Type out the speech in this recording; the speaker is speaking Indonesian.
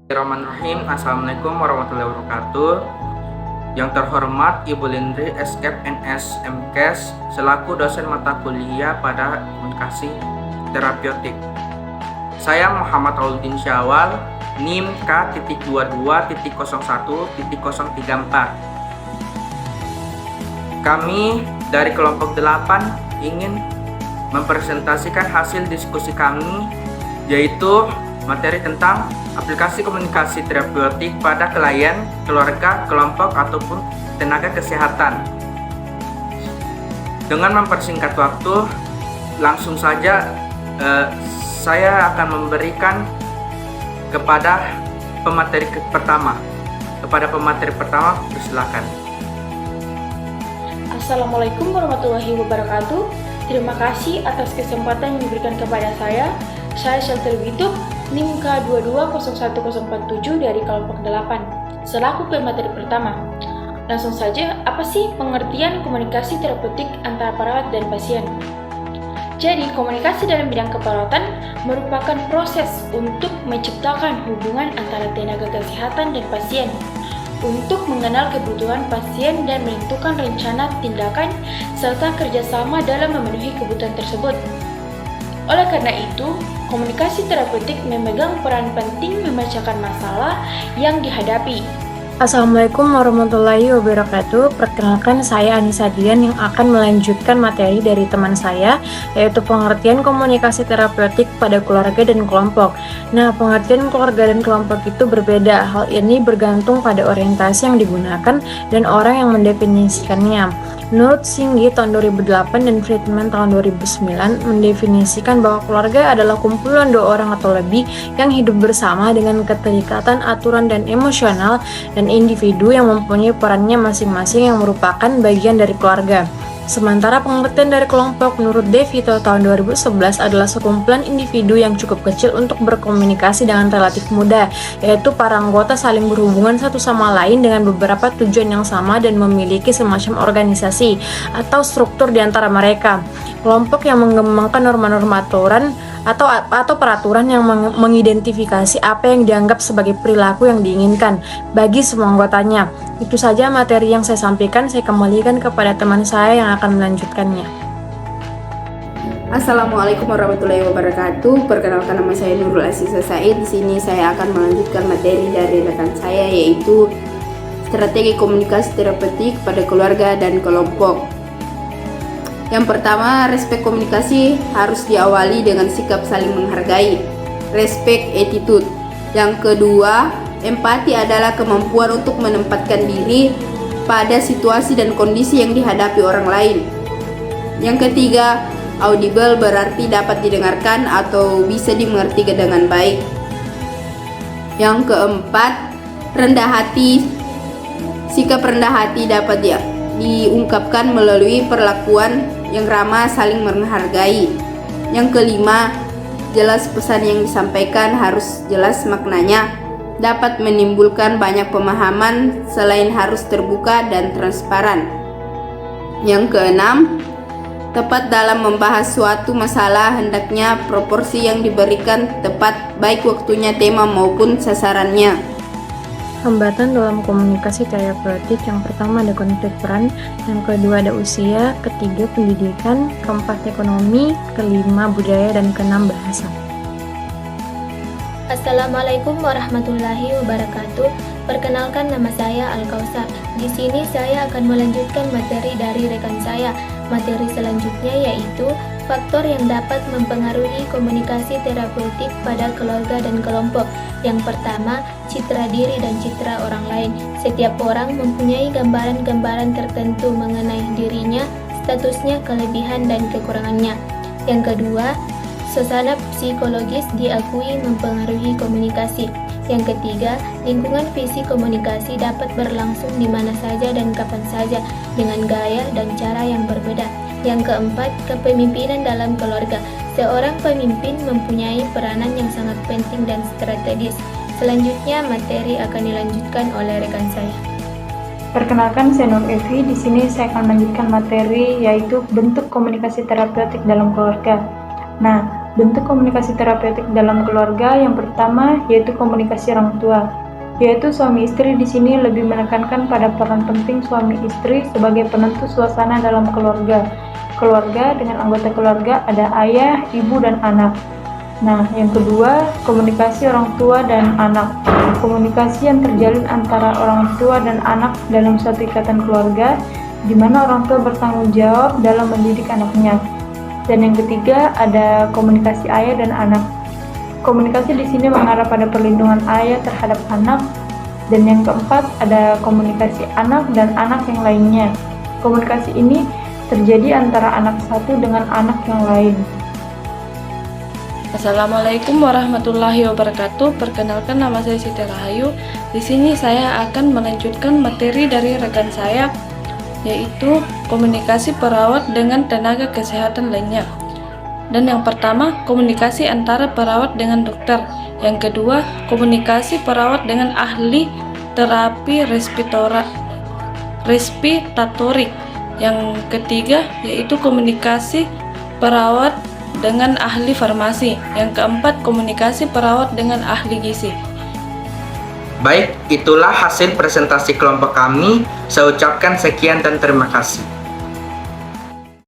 Bismillahirrahmanirrahim. Assalamualaikum warahmatullahi wabarakatuh. Yang terhormat Ibu Lindri SFNS MKes selaku dosen mata kuliah pada komunikasi terapeutik. Saya Muhammad Auluddin Syawal, NIM K.22.01.034. Kami dari kelompok 8 ingin mempresentasikan hasil diskusi kami, yaitu materi tentang aplikasi komunikasi terapeutik pada klien, keluarga, kelompok, ataupun tenaga kesehatan. Dengan mempersingkat waktu, langsung saja saya akan memberikan kepada pemateri pertama. Persilakan. Assalamualaikum warahmatullahi wabarakatuh. Terima kasih atas kesempatan yang diberikan kepada saya. Saya Shelter Wituk, NIM K220147 dari kelompok 8, selaku pemateri pertama. Langsung saja, apa sih pengertian komunikasi terapeutik antara perawat dan pasien? Jadi, komunikasi dalam bidang keperawatan merupakan proses untuk menciptakan hubungan antara tenaga kesehatan dan pasien, untuk mengenal kebutuhan pasien dan menentukan rencana tindakan, serta kerjasama dalam memenuhi kebutuhan tersebut. Oleh karena itu, komunikasi terapeutik memegang peran penting memecahkan masalah yang dihadapi. Assalamualaikum warahmatullahi wabarakatuh. Perkenalkan, saya Anissa Dian yang akan melanjutkan materi dari teman saya, yaitu pengertian komunikasi terapeutik pada keluarga dan kelompok. Nah, pengertian keluarga dan kelompok itu berbeda. Hal ini bergantung pada orientasi yang digunakan dan orang yang mendefinisikannya. Menurut Singgi tahun 2008 dan Friedman tahun 2009 mendefinisikan bahwa keluarga adalah kumpulan 2 orang atau lebih yang hidup bersama dengan keterikatan aturan dan emosional, dan individu yang mempunyai perannya masing-masing yang merupakan bagian dari keluarga. Sementara pengertian dari kelompok menurut DeVito tahun 2011 adalah sekumpulan individu yang cukup kecil untuk berkomunikasi dengan relatif mudah, yaitu para anggota saling berhubungan satu sama lain dengan beberapa tujuan yang sama dan memiliki semacam organisasi atau struktur di antara mereka. Kelompok yang mengembangkan norma-norma aturan atau peraturan yang mengidentifikasi apa yang dianggap sebagai perilaku yang diinginkan bagi semua anggotanya. Itu saja materi yang saya sampaikan. Saya kembalikan kepada teman saya yang akan melanjutkannya. Assalamualaikum warahmatullahi wabarakatuh. Perkenalkan, nama saya Nurul Aziza Said. Di sini saya akan melanjutkan materi dari rekan saya, yaitu strategi komunikasi terapeutik pada keluarga dan kelompok. Yang pertama, respek komunikasi harus diawali dengan sikap saling menghargai, respect attitude. Yang kedua, empati adalah kemampuan untuk menempatkan diri pada situasi dan kondisi yang dihadapi orang lain. Yang ketiga, audible berarti dapat didengarkan atau bisa dimengerti dengan baik. Yang keempat, rendah hati. Sikap rendah hati dapat diungkapkan melalui perlakuan yang ramah, saling menghargai. Yang kelima, jelas pesan yang disampaikan harus jelas maknanya, dapat menimbulkan banyak pemahaman selain harus terbuka dan transparan. Yang keenam, tepat dalam membahas suatu masalah, hendaknya proporsi yang diberikan tepat, baik waktunya, tema maupun sasarannya. Hambatan dalam komunikasi terapeutik: yang pertama ada konflik peran, yang kedua ada usia, ketiga pendidikan, keempat ekonomi, kelima budaya, dan keenam bahasa. Assalamualaikum warahmatullahi wabarakatuh. Perkenalkan, nama saya Al-Kausar. Di sini saya akan melanjutkan materi dari rekan saya. Materi selanjutnya yaitu faktor yang dapat mempengaruhi komunikasi terapeutik pada keluarga dan kelompok. Yang pertama, citra diri dan citra orang lain. Setiap orang mempunyai gambaran-gambaran tertentu mengenai dirinya, statusnya, kelebihan dan kekurangannya. Yang kedua, suasana psikologis diakui mempengaruhi komunikasi. Yang ketiga, lingkungan visi komunikasi dapat berlangsung di mana saja dan kapan saja dengan gaya dan cara yang berbeda. Yang keempat, kepemimpinan dalam keluarga. Seorang pemimpin mempunyai peranan yang sangat penting dan strategis. Selanjutnya, materi akan dilanjutkan oleh rekan saya. Perkenalkan, saya Nur Evi. Di sini saya akan melanjutkan materi yaitu bentuk komunikasi terapeutik dalam keluarga. Nah, Bentuk komunikasi terapeutik dalam keluarga yang pertama yaitu komunikasi orang tua, yaitu suami istri di sini lebih menekankan pada peran penting suami istri sebagai penentu suasana dalam keluarga. Keluarga dengan anggota keluarga ada ayah, ibu, dan anak. Nah, yang kedua, komunikasi orang tua dan anak. Komunikasi yang terjalin antara orang tua dan anak dalam suatu ikatan keluarga, di mana orang tua bertanggung jawab dalam mendidik anaknya. Dan yang ketiga, ada komunikasi ayah dan anak. Komunikasi di sini mengarah pada perlindungan ayah terhadap anak. Dan yang keempat, ada komunikasi anak dan anak yang lainnya. Komunikasi ini terjadi antara anak satu dengan anak yang lain. Assalamualaikum warahmatullahi wabarakatuh. Perkenalkan, nama saya Siti Rahayu. Di sini saya akan melanjutkan materi dari rekan saya, yaitu komunikasi perawat dengan tenaga kesehatan lainnya. Dan yang pertama, komunikasi antara perawat dengan dokter. Yang kedua, komunikasi perawat dengan ahli terapi respiratorik. Yang ketiga, yaitu komunikasi perawat dengan ahli farmasi. Yang keempat, komunikasi perawat dengan ahli gizi. Baik, itulah hasil presentasi kelompok kami. Saya ucapkan sekian dan terima kasih.